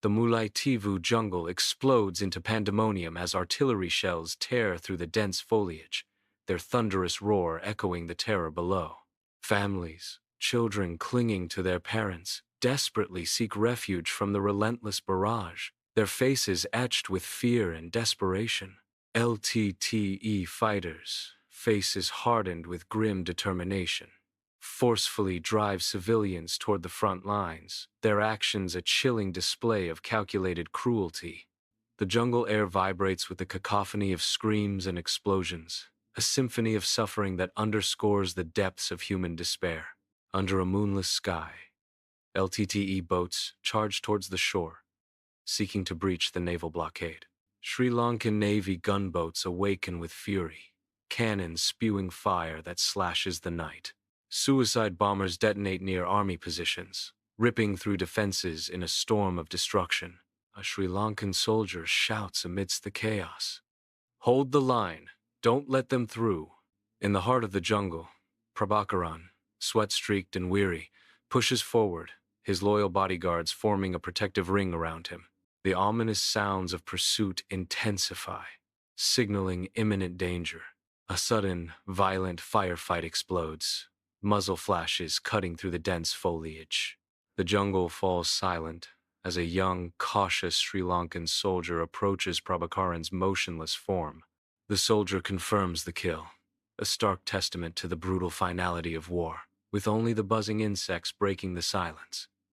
The Mullaitivu jungle explodes into pandemonium as artillery shells tear through the dense foliage, their thunderous roar echoing the terror below. Families, children clinging to their parents, desperately seek refuge from the relentless barrage, their faces etched with fear and desperation. LTTE fighters, faces hardened with grim determination, forcefully drive civilians toward the front lines, their actions a chilling display of calculated cruelty. The jungle air vibrates with the cacophony of screams and explosions, a symphony of suffering that underscores the depths of human despair. Under a moonless sky, LTTE boats charge towards the shore, seeking to breach the naval blockade. Sri Lankan Navy gunboats awaken with fury, cannons spewing fire that slashes the night. Suicide bombers detonate near army positions, ripping through defenses in a storm of destruction. A Sri Lankan soldier shouts amidst the chaos, "Hold the line, don't let them through." In the heart of the jungle, Prabhakaran, sweat-streaked and weary, pushes forward, his loyal bodyguards forming a protective ring around him. The ominous sounds of pursuit intensify, signaling imminent danger. A sudden, violent firefight explodes, muzzle flashes cutting through the dense foliage. The jungle falls silent as a young, cautious Sri Lankan soldier approaches Prabhakaran's motionless form. The soldier confirms the kill, a stark testament to the brutal finality of war, with only the buzzing insects breaking the silence.